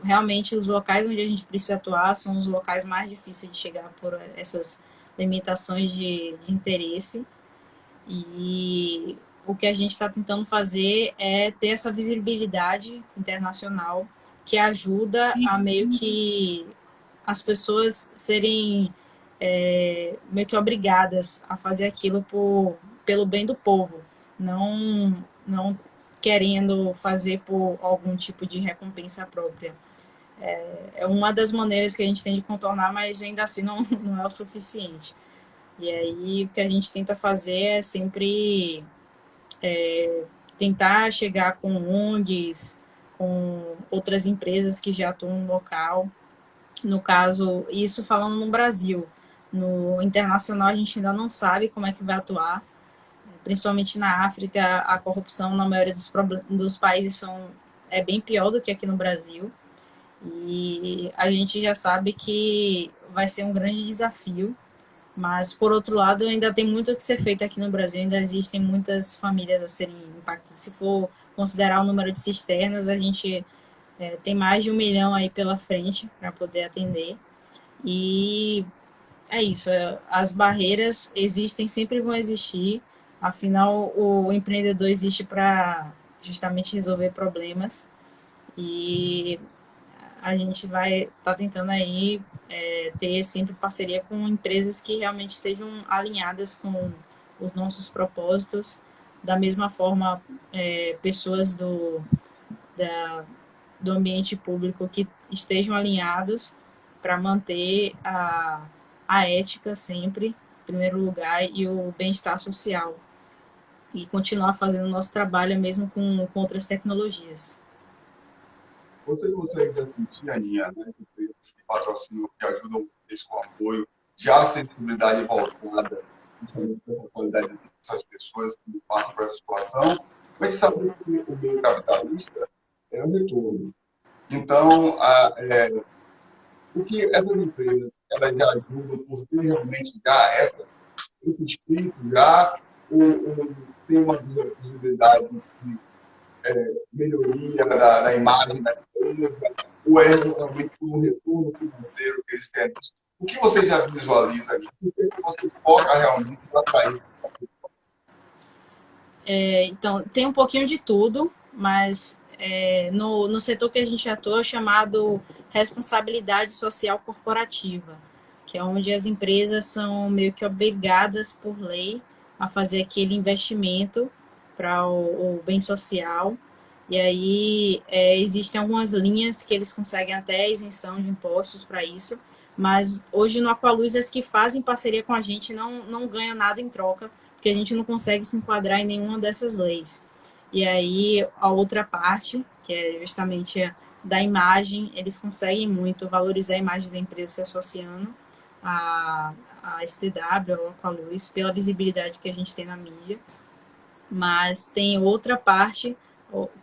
Realmente, os locais onde a gente precisa atuar são os locais mais difíceis de chegar por essas limitações de interesse. E o que a gente está tentando fazer é ter essa visibilidade internacional que ajuda a meio que as pessoas serem meio que obrigadas a fazer aquilo pelo bem do povo, não querendo fazer por algum tipo de recompensa própria. É uma das maneiras que a gente tem de contornar, mas ainda assim não é o suficiente. E aí o que a gente tenta fazer é sempre tentar chegar com ONGs, com outras empresas que já atuam no local. No caso, isso falando no Brasil. No internacional, a gente ainda não sabe como é que vai atuar. Principalmente na África, a corrupção na maioria dos países é bem pior do que aqui no Brasil. E a gente já sabe que vai ser um grande desafio. Mas, por outro lado, ainda tem muito a que ser feito aqui no Brasil. Ainda existem muitas famílias a serem impactadas. Se for considerar o número de cisternas, a gente tem mais de 1 milhão aí pela frente para poder atender. E é isso. As barreiras existem, sempre vão existir. Afinal, o empreendedor existe para justamente resolver problemas. E a gente vai estar tentando aí ter sempre parceria com empresas que realmente estejam alinhadas com os nossos propósitos. Da mesma forma, pessoas do ambiente público que estejam alinhados para manter a ética sempre em primeiro lugar e o bem-estar social e continuar fazendo o nosso trabalho mesmo com outras tecnologias. Você consegue sentir, Aninha, né, empresas que patrocinam, que ajudam isso com apoio, já a sensibilidade voltada justamente para essa qualidade de vida dessas pessoas que passam por essa situação, mas sabe que o meio capitalista é o retorno. Então, o que essas empresas elas já ajudam por ter realmente já esse espírito já, tem uma visibilidade de melhoria da imagem da empresa, ou é realmente um retorno financeiro que eles querem? O que você já visualiza ali? O que você foca realmente para atrair? Então, tem um pouquinho de tudo, mas no setor que a gente atua é chamado responsabilidade social corporativa, que é onde as empresas são meio que obrigadas por lei a fazer aquele investimento para o bem social. E aí existem algumas linhas que eles conseguem até isenção de impostos para isso, mas hoje no Aqualuz as que fazem parceria com a gente não ganham nada em troca, porque a gente não consegue se enquadrar em nenhuma dessas leis. E aí a outra parte, que é justamente a da imagem, eles conseguem muito valorizar a imagem da empresa se associando a STW, ao Aqualuz, pela visibilidade que a gente tem na mídia. Mas tem outra parte,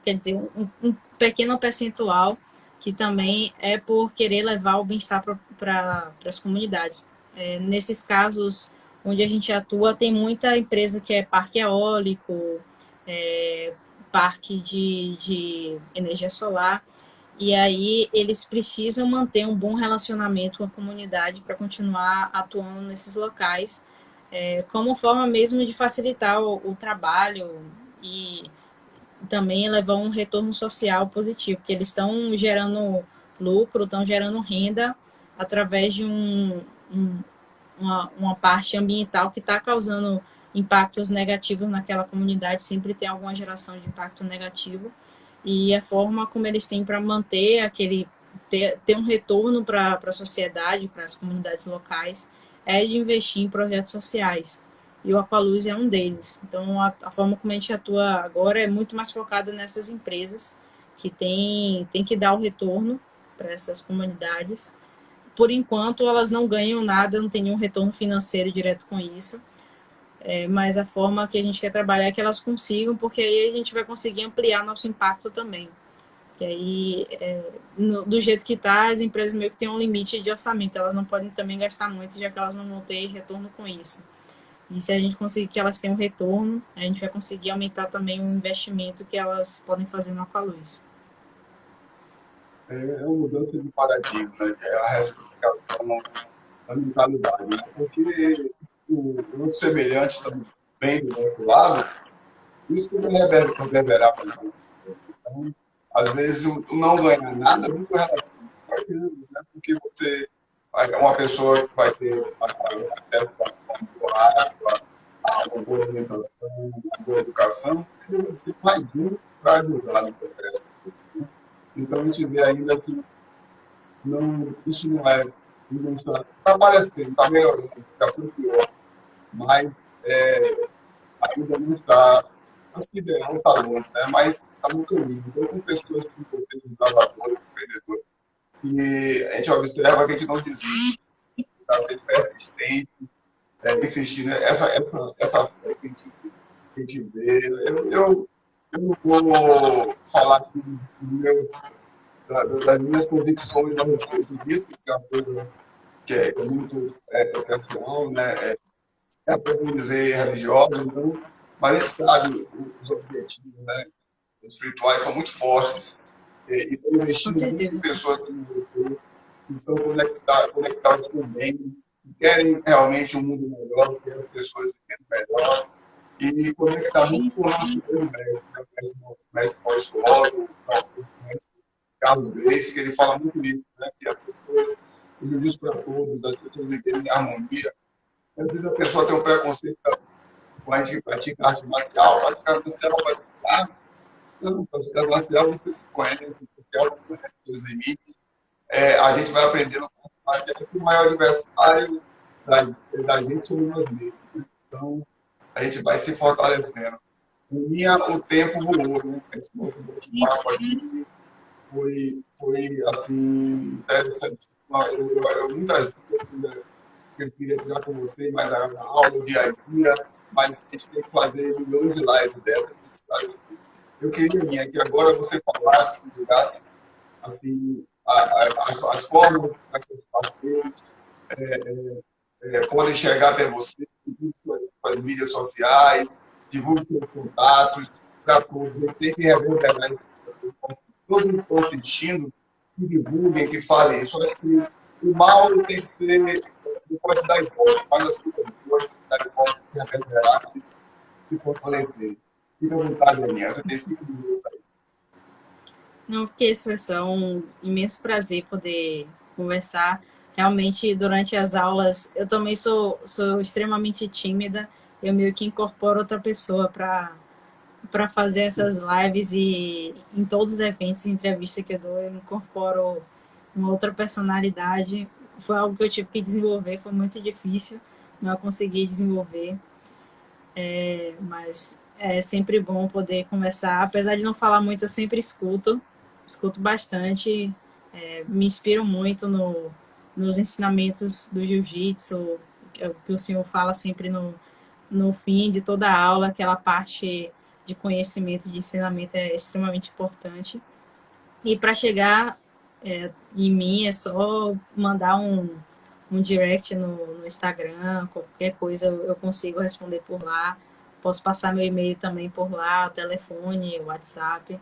quer dizer, um pequeno percentual que também é por querer levar o bem-estar para as comunidades. Nesses casos onde a gente atua, tem muita empresa que é parque eólico, parque de energia solar, e aí eles precisam manter um bom relacionamento com a comunidade para continuar atuando nesses locais, como forma mesmo de facilitar o trabalho e também levar um retorno social positivo, porque eles estão gerando lucro, estão gerando renda através de uma parte ambiental que está causando impactos negativos naquela comunidade, sempre tem alguma geração de impacto negativo, e a forma como eles têm para manter ter um retorno para a sociedade, para as comunidades locais, é de investir em projetos sociais. E o Aqualuz é um deles. Então, a forma como a gente atua agora é muito mais focada nessas empresas que tem que dar o retorno para essas comunidades. Por enquanto, elas não ganham nada, não tem nenhum retorno financeiro direto com isso. Mas a forma que a gente quer trabalhar é que elas consigam, porque aí a gente vai conseguir ampliar nosso impacto também. E aí, do jeito que está, as empresas meio que têm um limite de orçamento, elas não podem também gastar muito, já que elas não vão ter retorno com isso. E se a gente conseguir que elas tenham retorno, a gente vai conseguir aumentar também o investimento que elas podem fazer no Aqualuz. É uma mudança de paradigma, né? É a ressignificação da mentalidade, né? Porque os semelhantes também do nosso lado, isso vai reverberar para nós. Então, às vezes, o não ganhar nada é muito relativo, né? Porque uma pessoa que vai ter acesso a uma boa água, a uma boa alimentação, uma boa educação, ele vai ser mais um para ajudar no processo. Então, a gente vê ainda que isso não está aparecendo, está melhorando, já foi pior, mas ainda não está, acho que ideal está longe, né? Mas está no caminho. Então, com pessoas como vocês, lavadores, empreendedores, e a gente observa que a gente não desiste, está sempre persistente, insistir, né? Essa fé que a gente vê. Eu não vou falar aqui das minhas convicções a respeito disso, que é uma coisa que é muito pessoal, né? Podemos dizer religiosa, então, mas a gente sabe os objetivos, né? Espirituais são muito fortes. E estão Com investindo muito em certeza. pessoas como você, que estão conectadas com o bem, que querem realmente um mundo melhor, querem as pessoas vivendo melhor, e conectar muito com o nosso grande mestre, né? O mestre Maurício Oro, o mestre Carlos Grace, que ele fala muito isso, né? Que as pessoas, ele diz para todos, as pessoas viverem em harmonia. Às vezes a pessoa tem um preconceito com a gente que pratica arte marcial, praticar marcial vai não, praticar marcial você se conhece, você conhece os limites. A gente vai aprendendo com a marcial que o maior adversário da gente somos nós mesmos. Né? Então, a gente vai se fortalecendo. O tempo voou, né? Esse nosso bate-papo aqui foi assim, interessante. Muitas dúvidas que eu queria tirar com você, mais a aula, dia a dia, mas a gente tem que fazer milhões de lives dessas. Eu queria, que agora você falasse, divulgasse assim, as formas que os parceiros podem chegar até você, divulgue suas mídias sociais, divulgue seus contatos para todos. Eles têm que reverberar isso. Todos estão assistindo, que divulguem, que falem isso. Eu acho que o mal tem que ser, não pode dar embora, mas as coisas boas têm que dar embora, tem que reverberar e fortalecer. Fica à vontade, Aninha. Você tem 5 minutos aí. Não, porque isso foi um imenso prazer poder conversar. Realmente, durante as aulas, eu também sou extremamente tímida. Eu meio que incorporo outra pessoa para fazer essas lives e em todos os eventos e entrevistas que eu dou, eu incorporo uma outra personalidade. Foi algo que eu tive que desenvolver, foi muito difícil, não consegui desenvolver, mas é sempre bom poder conversar. Apesar de não falar muito, eu sempre escuto bastante, me inspiro muito nos ensinamentos do jiu-jitsu, que o senhor fala sempre no fim de toda a aula, aquela parte de conhecimento, de ensinamento é extremamente importante. E para chegar em mim é só mandar um direct no Instagram, qualquer coisa eu consigo responder por lá. Posso passar meu e-mail também por lá, telefone, WhatsApp,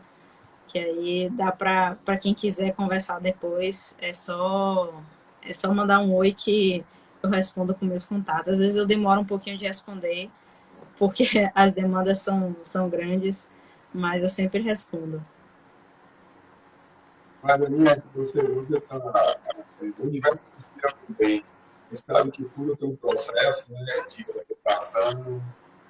que aí dá para quem quiser conversar depois, é só mandar um oi que eu respondo com meus contatos. Às vezes eu demoro um pouquinho de responder, porque as demandas são grandes, mas eu sempre respondo. Mas, Aninha, você está. O universo conspira para o bem. Você sabe que tudo tem um processo, né, de aceitação,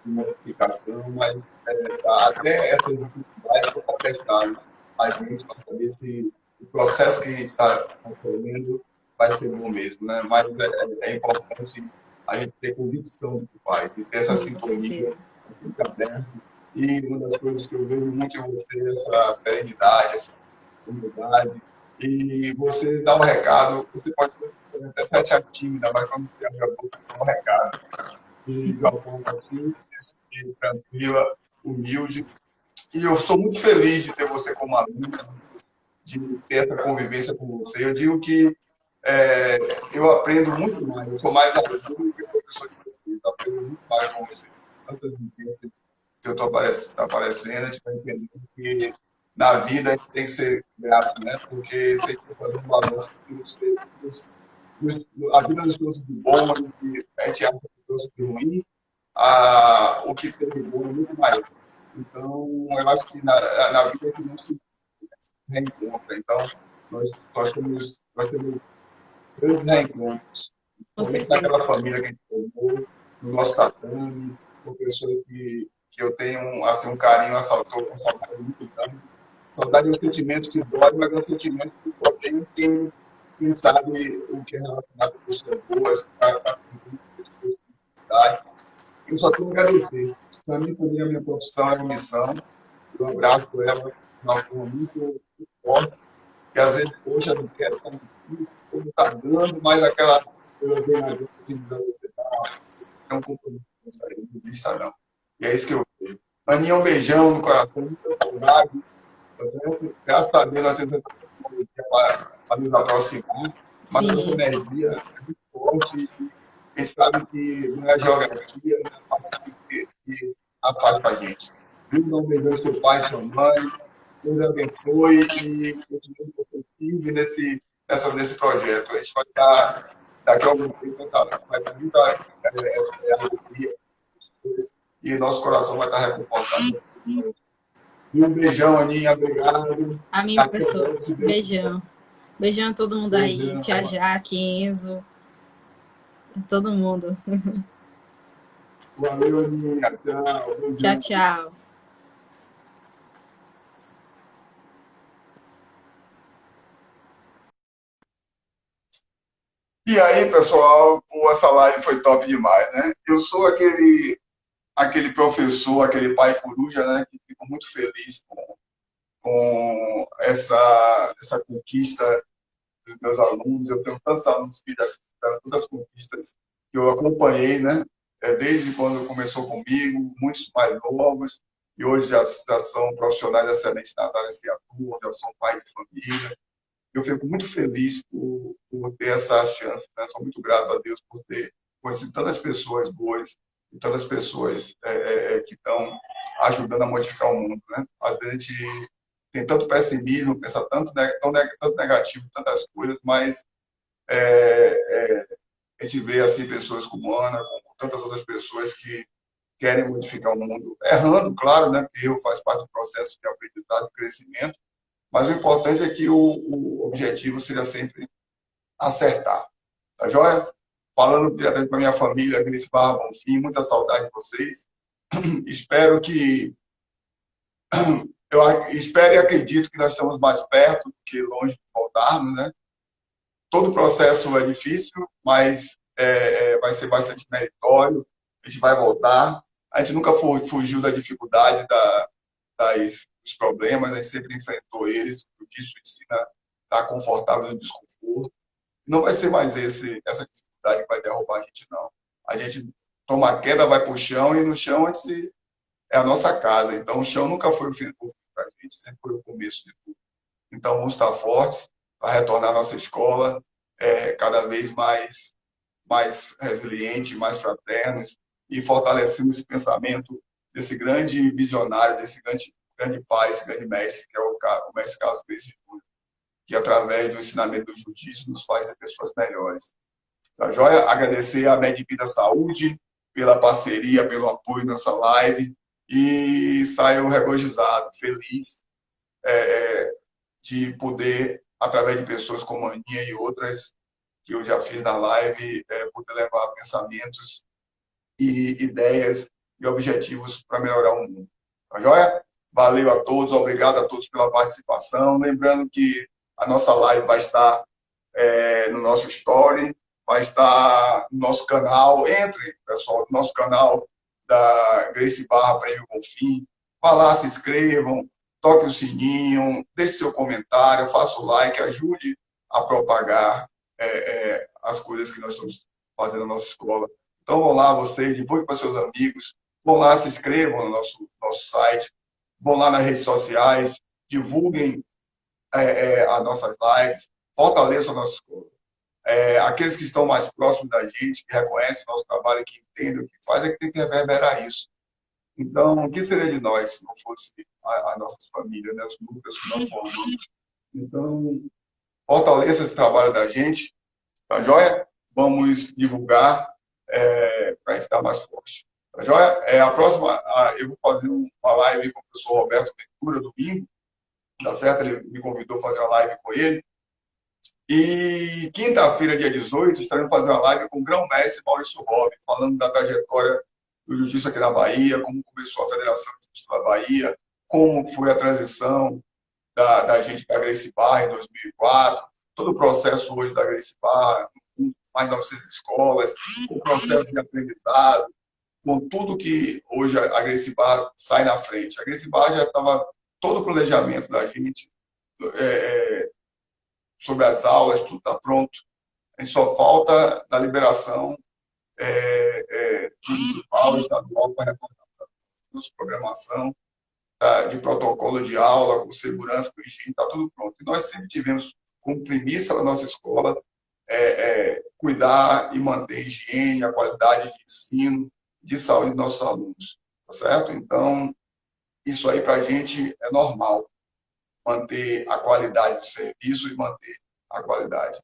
de modificação, mas até essas dificuldades para testar, né, a gente para saber se o processo que a gente está ocorrendo vai ser bom mesmo. Né? Mas é importante a gente ter convicção do que faz e ter essa Sim, com sintonia, certeza. sempre aberto. E uma das coisas que eu vejo muito em você é essa serenidade, essa humildade. E você dá um recado, você pode até se achar tímida, mas quando você abre a boca, você dá um recado. E de uma forma simples, e tranquila, humilde. E eu sou muito feliz de ter você como aluna, de ter essa convivência com você. Eu digo que eu aprendo muito mais, eu sou mais aluno do que professor de vocês, eu aprendo muito mais com você. Tantas vivências que eu estou aparecendo, a gente vai entendendo que na vida a gente tem que ser grato, né? Porque se a gente for fazer um balanço a vida nos trouxe de bom, a gente acha que trouxe de ruim, o que tem de bom é muito maior. Então, eu acho que na vida a gente não se reencontra. Então, nós temos grandes reencontros, Com principalmente certeza. naquela família que a gente formou, no nosso tatame, com pessoas que eu tenho assim, um carinho, uma saudade muito grande. Saudade é um sentimento que dói, mas é um sentimento que só tem quem sabe o que é relacionado com pessoas boas, para possibilidades. Eu só tenho a agradecer. Para mim, também, a minha profissão é uma missão. Eu abraço ela de uma forma muito forte, que às vezes, poxa, não quero estar aqui, como está dando, mas aquela coisa bem na gente, você tem um compromisso com isso aí, não desista não. E é isso que eu vejo. Aninha, um beijão no coração, muita saudade, tá certo? Graças a Deus nós temos essa tecnologia para nos aproximar, mas a nossa Sim, energia é muito forte e quem sabe que não é a geografia, não é a parte que afasta a gente. Viu? Dá um beijão ao seu pai, sua mãe, Deus abençoe e continue positivo nesse projeto. A gente vai estar, daqui a algum tempo, vai estar muita alegria e nosso coração vai estar reconfortado. E um beijão, Aninha, obrigado. a minha Até professora, logo, se Deus quiser. beijão. Beijão a todo mundo aí, Tia Beijão. Jaque, Enzo, todo mundo. Valeu, Aninha. Tchau. Tchau, Beijão. tchau. E aí, pessoal, pô, essa live foi top demais, né? Eu sou aquele professor, aquele pai coruja, né, que fico muito feliz com essa conquista dos meus alunos. Eu tenho tantos alunos que já tiveram todas as conquistas que eu acompanhei, né? Desde quando começou comigo, muitos mais novos, e hoje já são profissionais excelentes nas áreas que atuam, já são pais de família. Eu fico muito feliz por ter essa chance, né? Sou muito grato a Deus por conheci tantas pessoas boas e tantas pessoas que estão ajudando a modificar o mundo, né? Às vezes a gente tem tanto pessimismo, pensa tanto negativo, tantas coisas, mas a gente vê assim pessoas como Ana, como tantas outras pessoas que querem modificar o mundo, errando, claro, né? Porque erro faz parte do processo de aprendizado e crescimento, mas o importante é que o objetivo seja sempre acertar. Tá joia? Falando diretamente para minha família, Grace Barra Bonfim, muita saudade de vocês. Espero que eu espero e acredito que nós estamos mais perto do que longe de voltarmos, né? Todo o processo é difícil, mas vai ser bastante meritório. A gente vai voltar. A gente nunca fugiu da dificuldade, dos problemas, a gente sempre enfrentou eles. Por isso ensina a estar confortável no desconforto. Não vai ser mais essa dificuldade que vai derrubar a gente, não. A gente toma a queda, vai para o chão, e no chão a gente é a nossa casa. Então, o chão nunca foi o fim para a gente, sempre foi o começo de tudo. Então, vamos estar fortes para retornar à nossa escola cada vez mais resiliente, mais fraternos, e fortalecendo esse pensamento desse grande visionário, desse grande pai, esse grande mestre, que é o mestre Carlos Gracie Júnior, que através do ensinamento do jiu-jitsu nos faz ser pessoas melhores. Tá joia? Agradecer a Medvida Saúde pela parceria, pelo apoio nessa live, e saio regozijado, feliz de poder, através de pessoas como a Aninha e outras que eu já fiz na live, poder levar pensamentos e ideias e objetivos para melhorar o mundo. Tá joia? Valeu a todos, obrigado a todos pela participação. Lembrando que a nossa live vai estar no nosso story, vai estar no nosso canal. Entre, pessoal, no nosso canal da Gracie Barra Prêmio Bonfim. Vá lá, se inscrevam, toque o sininho, deixe seu comentário, faça o like, ajude a propagar as coisas que nós estamos fazendo na nossa escola. Então, vão lá vocês, divulguem para seus amigos, vão lá, se inscrevam no nosso site, vão lá nas redes sociais, divulguem as nossas lives, fortaleçam a nossa escola. Aqueles que estão mais próximos da gente, que reconhecem o nosso trabalho, que entendem o que faz, é que tem que reverberar isso. Então, o que seria de nós se não fosse as nossas famílias, né? Os núcleos que nós formamos? Então, fortaleça esse trabalho da gente, tá joia? Vamos divulgar para estar mais forte. Tá joia? A próxima, eu vou fazer uma live com o professor Roberto Ventura, domingo, tá certo? Ele me convidou a fazer uma live com ele. E quinta-feira, dia 18, estaremos fazendo uma live com o grão-mestre Maurício Robb, falando da trajetória do Jiu-Jitsu aqui na Bahia, como começou a Federação de Jiu-Jitsu da Bahia, como foi a transição da gente para a Gracie Barra em 2004, todo o processo hoje da Gracie Barra, mais de 900 escolas, o processo de aprendizado, com tudo que hoje a Gracie Barra sai na frente. A Gracie Barra já estava todo o planejamento da gente sobre as aulas, tudo está pronto. A gente só falta da liberação municipal, estadual, para retornar a nossa programação, de protocolo de aula, com segurança, com higiene, está tudo pronto. E nós sempre tivemos como premissa da nossa escola cuidar e manter a higiene, a qualidade de ensino, de saúde dos nossos alunos, tá certo? Então, isso aí para a gente é normal, manter a qualidade do serviço e manter a qualidade.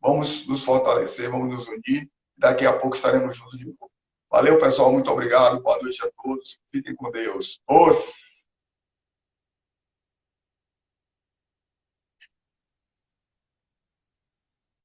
Vamos nos fortalecer, vamos nos unir, daqui a pouco estaremos juntos de novo. Valeu, pessoal, muito obrigado, boa noite a todos, fiquem com Deus. Os